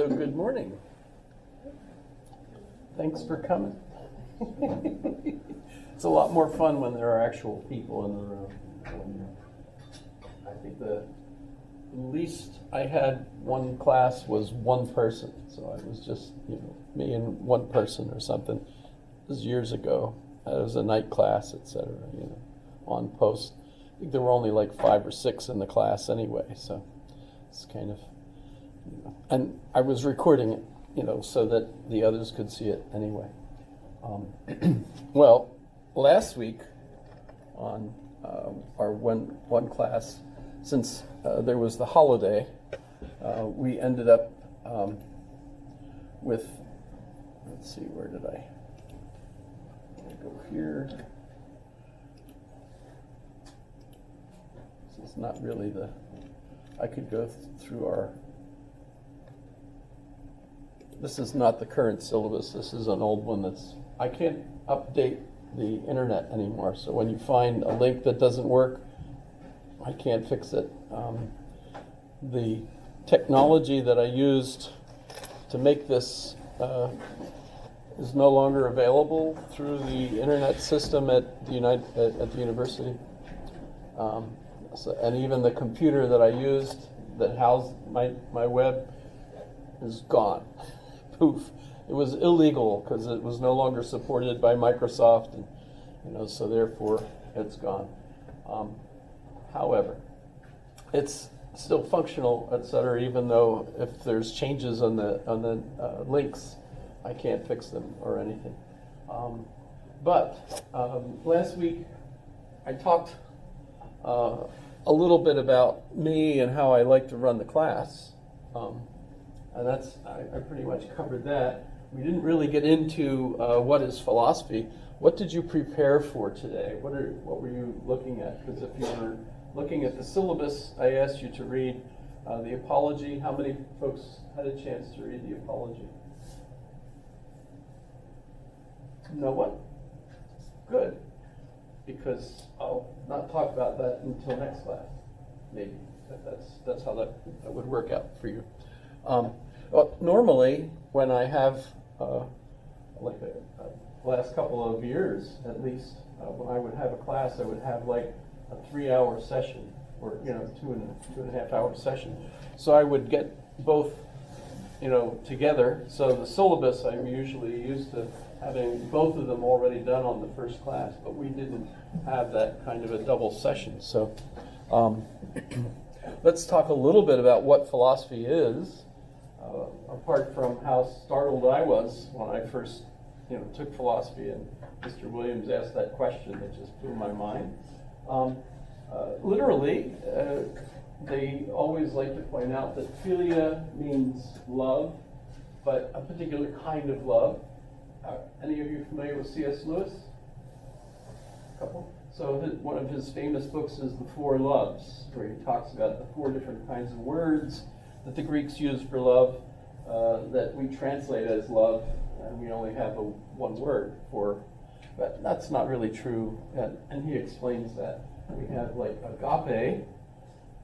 So good morning. Thanks for coming. It's a lot more fun when there are actual people in the room. I think the least I had one class was one person, so I was just me and one person or something. It was years ago. It was a night class, etc. On post. I think there were only like 5 or 6 in the class anyway, so it's kind of. And I was recording it, so that the others could see it anyway. Well, last week on our one class, since there was the holiday, we ended up with, let's see, where did I go here? This is not really I could go through this is not the current syllabus. This is an old one I can't update the internet anymore. So when you find a link that doesn't work, I can't fix it. The technology that I used to make this is no longer available through the internet system at the university. And even the computer that I used that housed my web is gone. Poof. It was illegal because it was no longer supported by Microsoft, and so therefore it's gone. However, it's still functional, etc. Even though if there's changes on the links, I can't fix them or anything. But last week I talked a little bit about me and how I like to run the class. And I pretty much covered that. We didn't really get into what is philosophy. What did you prepare for today? What were you looking at? Because if you were looking at the syllabus, I asked you to read the Apology. How many folks had a chance to read the Apology? No one? Good. Because I'll not talk about that until next class, maybe. That's how that would work out for you. Well, normally, when I have, like the last couple of years at least, when I would have a class, I would have like a 3-hour session, or 2.5 hour session. So I would get both, together. So the syllabus, I'm usually used to having both of them already done on the first class, but we didn't have that kind of a double session. So let's talk a little bit about what philosophy is. Apart from how startled I was when I first, took philosophy, and Mr. Williams asked that question, it just blew my mind. Literally, they always like to point out that philia means love, but a particular kind of love. Any of you familiar with C.S. Lewis? A couple? So one of his famous books is The Four Loves, where he talks about the 4 different kinds of words that the Greeks used for love, that we translate as love, and we only have one word for. But that's not really true, and he explains that. We have like agape,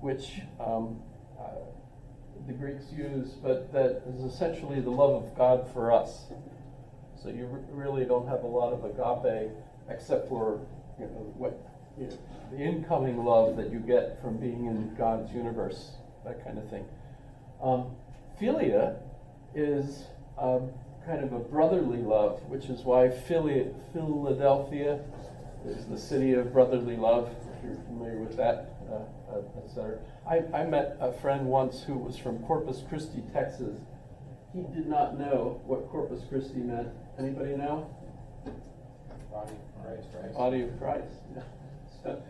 which the Greeks use, but that is essentially the love of God for us. So you really don't have a lot of agape, except for the incoming love that you get from being in God's universe, that kind of thing. Philia is kind of a brotherly love, which is why Philadelphia is the city of brotherly love, if you're familiar with that, etc. I met a friend once who was from Corpus Christi, Texas. He did not know what Corpus Christi meant. Anybody know? Body of Christ, right? Body of Christ. Yeah. So,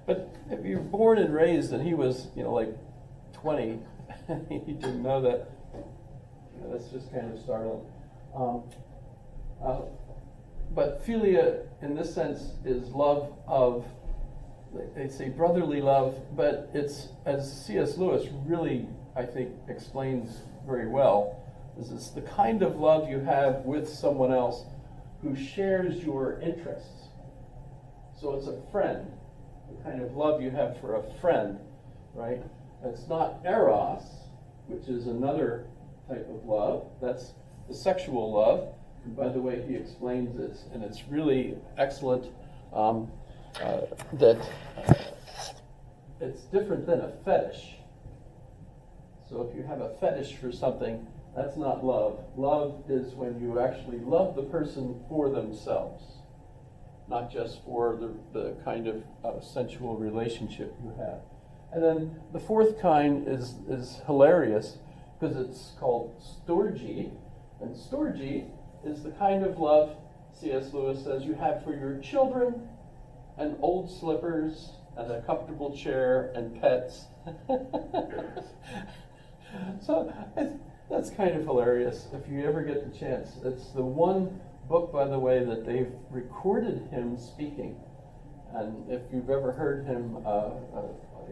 but if you're born and raised, and he was, like 20, he didn't know that. That's just kind of startling. But philia, in this sense, is love of, they say brotherly love, but it's, as C.S. Lewis really, I think, explains very well, is it's the kind of love you have with someone else who shares your interests. So it's a friend, the kind of love you have for a friend, right? It's not eros, which is another type of love. That's the sexual love. And by the way, he explains this, and it's really excellent that it's different than a fetish. So if you have a fetish for something, that's not love. Love is when you actually love the person for themselves, not just for the kind of sensual relationship you have. And then the fourth kind is hilarious because it's called storge. And storge is the kind of love, C.S. Lewis says, you have for your children and old slippers and a comfortable chair and pets. So that's kind of hilarious if you ever get the chance. It's the one book, by the way, that they've recorded him speaking. And if you've ever heard him,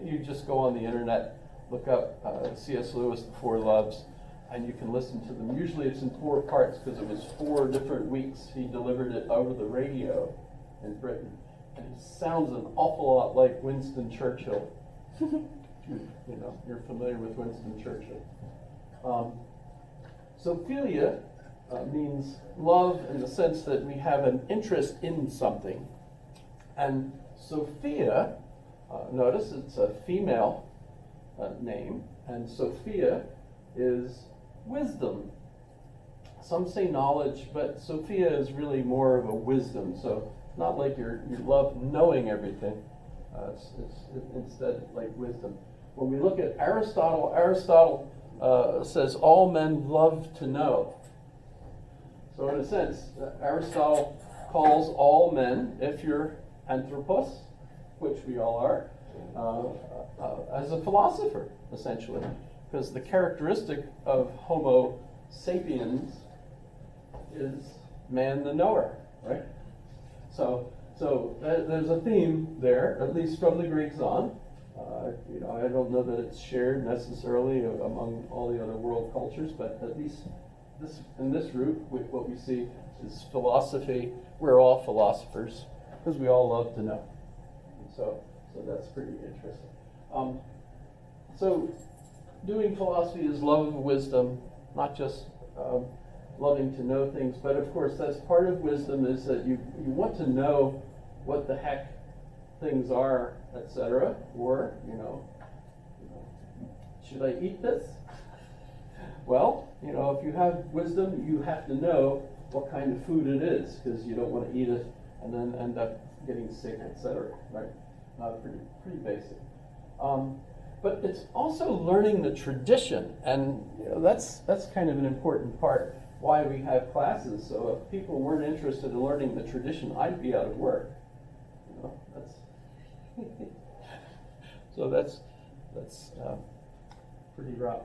you just go on the internet, look up C.S. Lewis, The Four Loves, and you can listen to them. Usually it's in 4 parts because it was 4 different weeks he delivered it over the radio in Britain. And he sounds an awful lot like Winston Churchill. You know, you're familiar with Winston Churchill. So philia means love in the sense that we have an interest in something. And Sophia, notice it's a female name, and Sophia is wisdom. Some say knowledge, but Sophia is really more of a wisdom. So not like you love knowing everything. It's instead like wisdom. When we look at Aristotle, Aristotle says all men love to know. So in a sense, Aristotle calls all men, if you're anthropos, which we all are, as a philosopher, essentially. Because the characteristic of Homo sapiens is man the knower, right? So there's a theme there, at least from the Greeks on. I don't know that it's shared necessarily among all the other world cultures, but at least in this group, what we see is philosophy. We're all philosophers because we all love to know. So that's pretty interesting. So doing philosophy is love of wisdom, not just loving to know things, but of course that's part of wisdom is that you want to know what the heck things are, etc. Or, should I eat this? Well, if you have wisdom, you have to know what kind of food it is, because you don't want to eat it and then end up getting sick, etc. Right? Pretty basic. But it's also learning the tradition, and that's kind of an important part why we have classes. So if people weren't interested in learning the tradition, I'd be out of work. That's so that's pretty rough.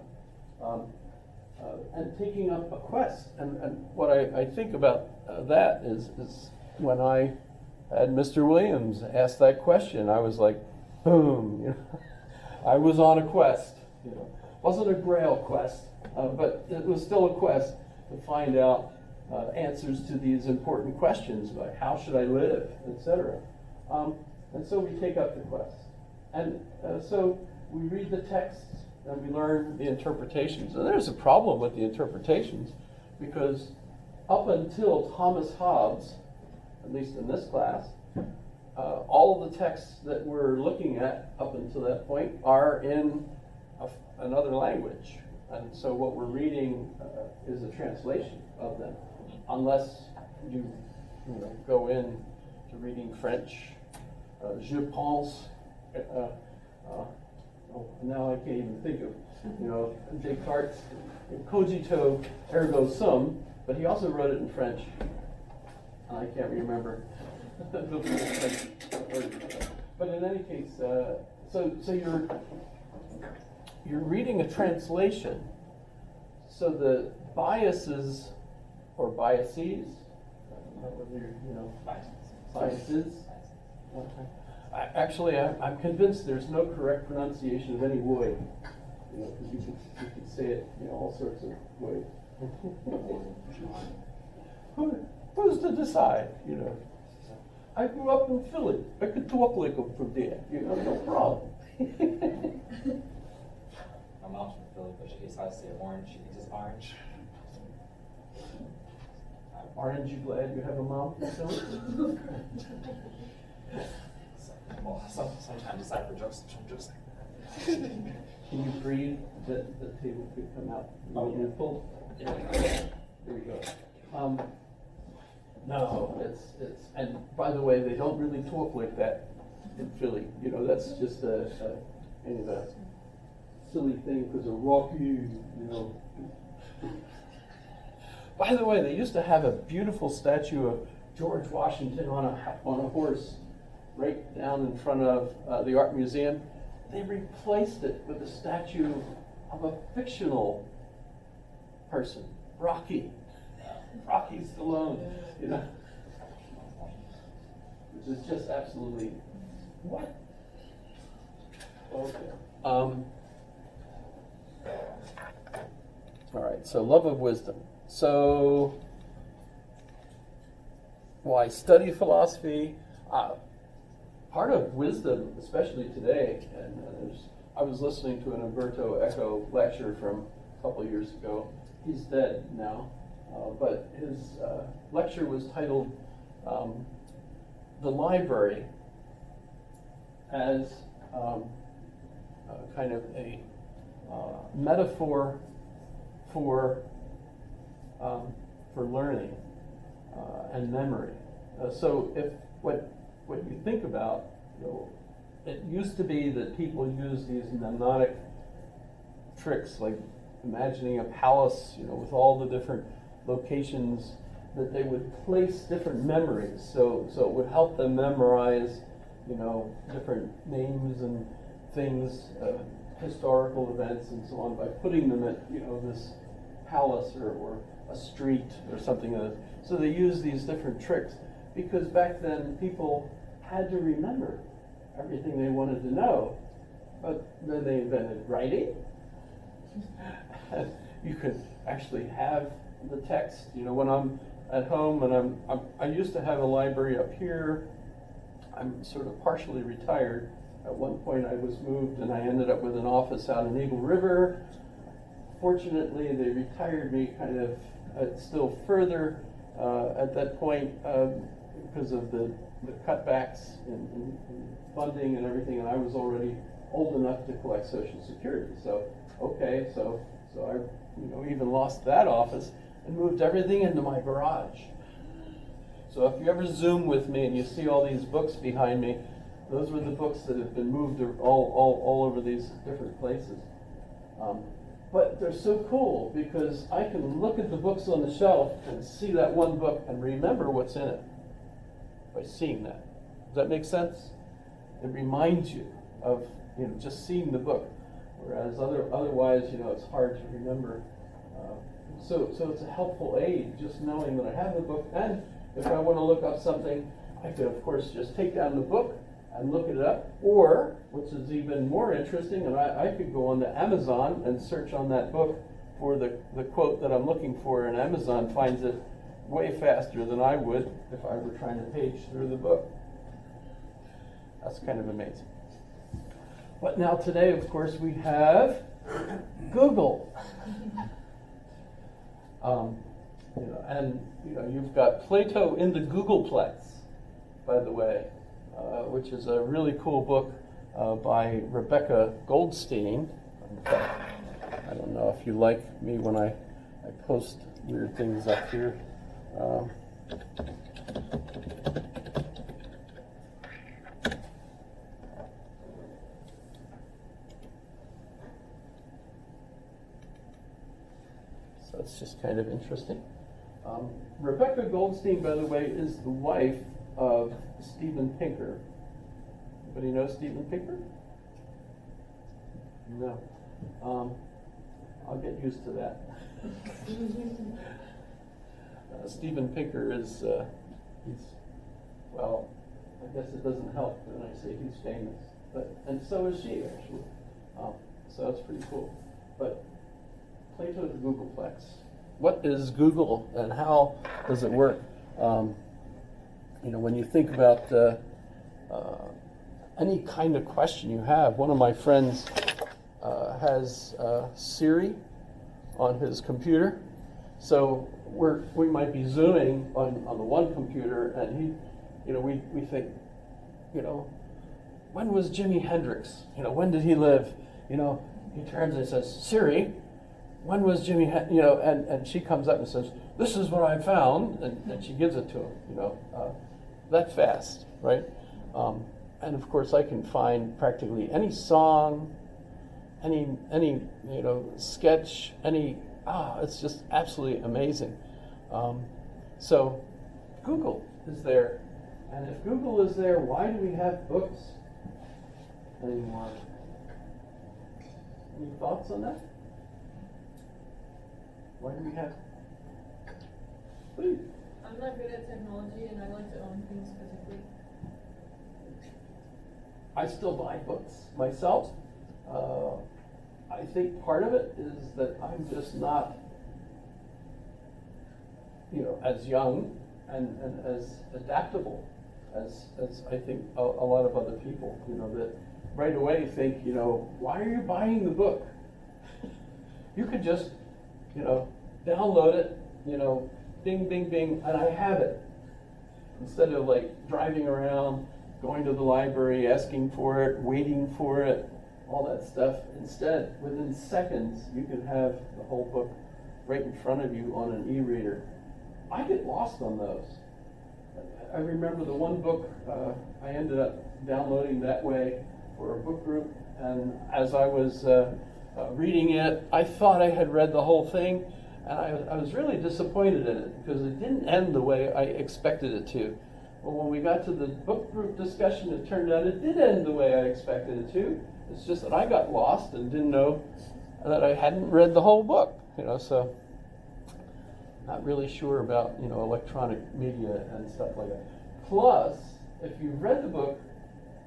And taking up a quest, and what I think about that is when I had Mr. Williams ask that question, I was like, boom, I was on a quest. Wasn't a Grail quest, but it was still a quest to find out answers to these important questions, like how should I live, etc. And so we take up the quest. And so we read the texts and we learn the interpretations. And there's a problem with the interpretations because up until Thomas Hobbes, at least in this class, all of the texts that we're looking at up until that point are in another language. And so what we're reading is a translation of them, unless you go in to reading French. Je pense, now I can't even think of, Descartes, cogito ergo sum, but he also wrote it in French, and I can't remember the full French word. But in any case, so you're reading a translation, so the biases or biases, biases. Actually, I'm convinced there's no correct pronunciation of any word, because you could say it all sorts of ways. Who's to decide? I grew up in Philly. I could talk like them from there. No problem. My mom's from Philly, but she decides to say orange, she thinks it's orange. Aren't you glad you have a mom? Well, sometimes decipher jokes, some jokes like Can you breathe that the table could come out? Oh, yeah. You pull? that. There you go. No, it's, and by the way, they don't really talk like that in Philly. You know, that's just kind of a silly thing because of Rocky, you know. By the way, they used to have a beautiful statue of George Washington on a horse right down in front of the Art Museum. They replaced it with a statue of a fictional person, Rocky Stallone, you know, which is just absolutely what? Okay. All right. So love of wisdom. So why study philosophy? Part of wisdom, especially today, and I was listening to an Umberto Eco lecture from a couple of years ago. He's dead now, but his lecture was titled "The Library as kind of a metaphor for learning and memory." So if what you think about, you know, it used to be that people used these mnemonic tricks, like imagining a palace, you know, with all the different locations, that they would place different memories. So it would help them memorize, you know, different names and things, historical events and so on, by putting them at, you know, this palace or a street or something. So they use these different tricks because back then people had to remember everything they wanted to know. But then they invented writing. You could actually have the text. You know, when I'm at home and I used to have a library up here. I'm sort of partially retired. At one point I was moved and I ended up with an office out in Eagle River. Fortunately, they retired me kind of still further at that point because of the cutbacks in funding and everything, and I was already old enough to collect Social Security. So, okay, so I, you know, even lost that office and moved everything into my garage. So if you ever Zoom with me and you see all these books behind me, those were the books that have been moved all over these different places. But they're so cool because I can look at the books on the shelf and see that one book and remember what's in it by seeing that. Does that make sense? It reminds you of, you know, just seeing the book, whereas otherwise, you know, it's hard to remember. So it's a helpful aid just knowing that I have the book, and if I want to look up something, I could of course just take down the book and look it up, or, which is even more interesting, and I could go on to Amazon and search on that book for the quote that I'm looking for, and Amazon finds it way faster than I would if I were trying to page through the book. That's kind of amazing. But now today, of course, we have Google. You know, and you know, you've got Plato in the Googleplex, by the way, which is a really cool book by Rebecca Goldstein. In fact, I don't know if you like me when I post weird things up here. So it's just kind of interesting. Rebecca Goldstein, by the way, is the wife of Steven Pinker. Anybody know Steven Pinker? No. I'll get used to that. Steven Pinker is, well, I guess it doesn't help when I say he's famous, and so is she, actually. So that's pretty cool. But Plato the Googleplex. What is Google and how does it work? You know, when you think about any kind of question you have, one of my friends has Siri, on his computer. So we might be Zooming on the one computer, and we think, when was Jimi Hendrix? When did he live? He turns and says, Siri, when was Jimi and she comes up and says, this is what I found, and she gives it to him, that fast, right? And of course I can find practically any song, any sketch, it's just absolutely amazing. So Google is there, and if Google is there, why do we have books anymore? Any thoughts on that? Why do we have? Please. I'm not good at technology, and I like to own things physically. I still buy books myself. I think part of it is that I'm just not, as young and as adaptable as I think a lot of other people, that right away think, why are you buying the book? You could just, download it, bing, bing, bing, and I have it. Instead of like driving around, going to the library, asking for it, waiting for it, all that stuff. Instead, within seconds, you can have the whole book right in front of you on an e-reader. I get lost on those. I remember the one book I ended up downloading that way for a book group, and as I was reading it, I thought I had read the whole thing, and I was really disappointed in it because it didn't end the way I expected it to. Well, when we got to the book group discussion, it turned out it did end the way I expected it to. It's just that I got lost and didn't know that I hadn't read the whole book, so not really sure about, electronic media and stuff like that. Plus, if you read the book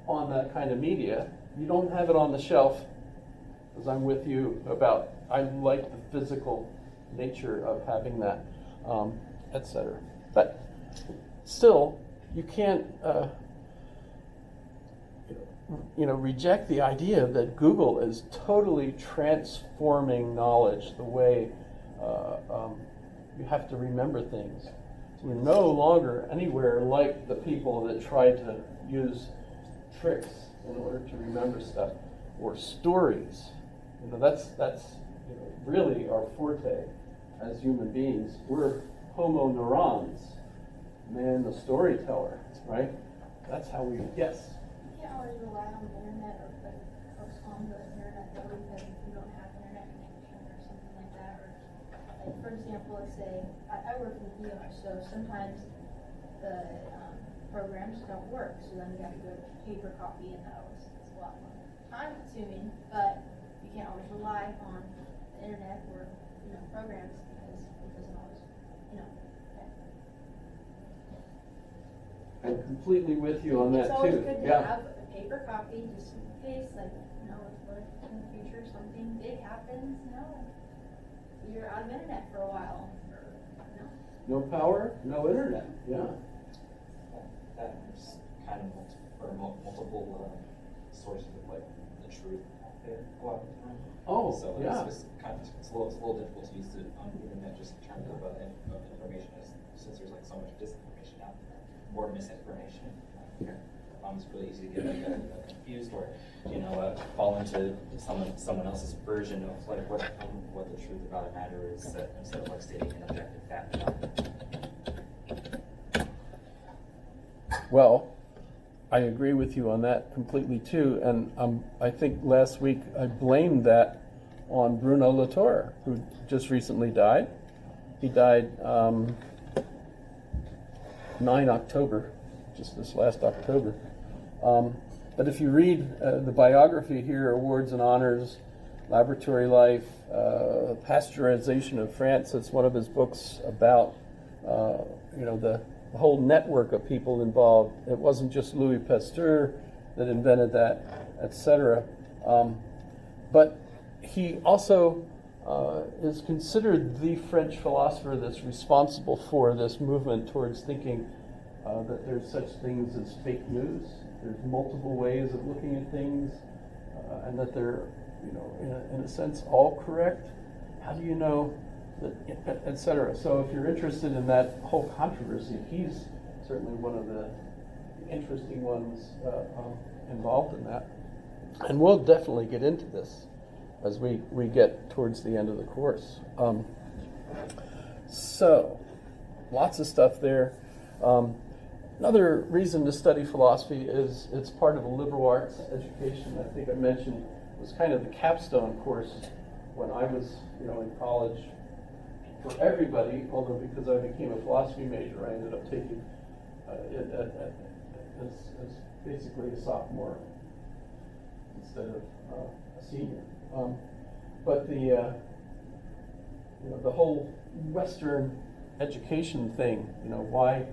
on that kind of media, you don't have it on the shelf, because I'm with you about, I like the physical nature of having that, etc. But still, you can't, reject the idea that Google is totally transforming knowledge the way you have to remember things. We're no longer anywhere like the people that tried to use tricks in order to remember stuff, or stories. That's really our forte as human beings. We're homo neurons, man the storyteller, right? That's how we, yes? You can't always rely on the internet or folks on the internet though, because if you don't have internet connection or something like that, or like for example, let's say I work with VR, so sometimes the programs don't work, so then you have to go to paper copy, and that was a lot more time consuming, but you can't always rely on the internet or programs because it doesn't always I'm completely with you on that it's always too. good to Yeah. have a paper copy just in case, like, what if in the future something big happens, you're out of internet for a while, No power, no internet. Yeah. There's kind of multiple sources of like the truth out there a lot of the time. Oh, So yeah. it's a little difficult to use it on the internet just in terms of information, since there's like so much disinformation out there, or misinformation. It's really easy to get confused or fall into someone else's version of like what the truth about a matter is, instead of like stating an objective fact about it. Well, I agree with you on that completely too, and I think last week I blamed that on Bruno Latour, who just recently died. He died 9 October, just this last October. But if you read the biography here, Awards and Honors, Laboratory Life, Pasteurization of France, it's one of his books about the whole network of people involved. It wasn't just Louis Pasteur that invented that, etc. But he also is considered the French philosopher that's responsible for this movement towards thinking that there's such things as fake news. There's multiple ways of looking at things, and that they're, in a sense, all correct. How do you know that, et cetera? So if you're interested in that whole controversy, he's certainly one of the interesting ones involved in that. And we'll definitely get into this as we get towards the end of the course. So, lots of stuff there. Another reason to study philosophy is it's part of a liberal arts education. I think I mentioned it was kind of the capstone course when I was, in college for everybody. Although because I became a philosophy major, I ended up taking it as basically a sophomore instead of a senior. But the whole Western education thing, why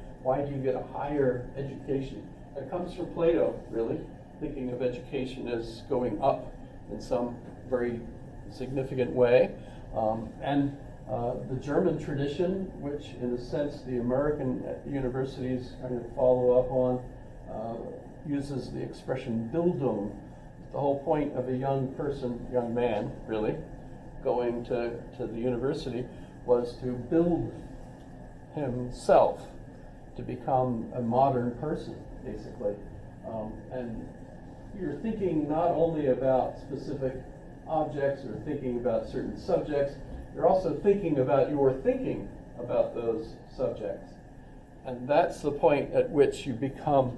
do you get a higher education? It comes from Plato, really, thinking of education as going up in some very significant way. And the German tradition, which in a sense the American universities kind of follow up on, uses the expression Bildung. The whole point of a young man, really, going to the university was to build himself to become a modern person, basically. And you're thinking not only about specific objects or thinking about certain subjects, you're also thinking about your thinking about those subjects. And that's the point at which you become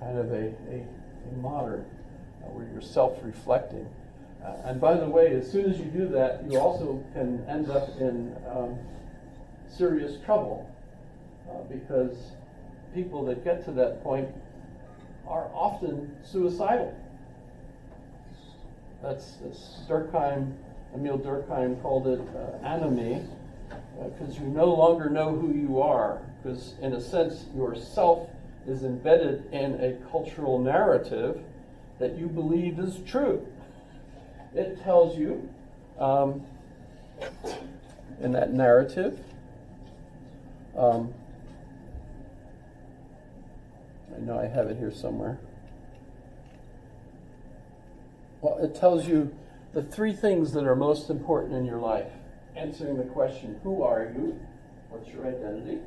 kind of a modern, where you're self-reflecting. And by the way, as soon as you do that, you also can end up in serious trouble because people that get to that point are often suicidal. That's Durkheim, Emile Durkheim called it anomie, because you no longer know who you are, because in a sense yourself is embedded in a cultural narrative that you believe is true. It tells you in that narrative, I know I have it here somewhere. Well, it tells you the three things that are most important in your life. Answering the question, who are you? What's your identity?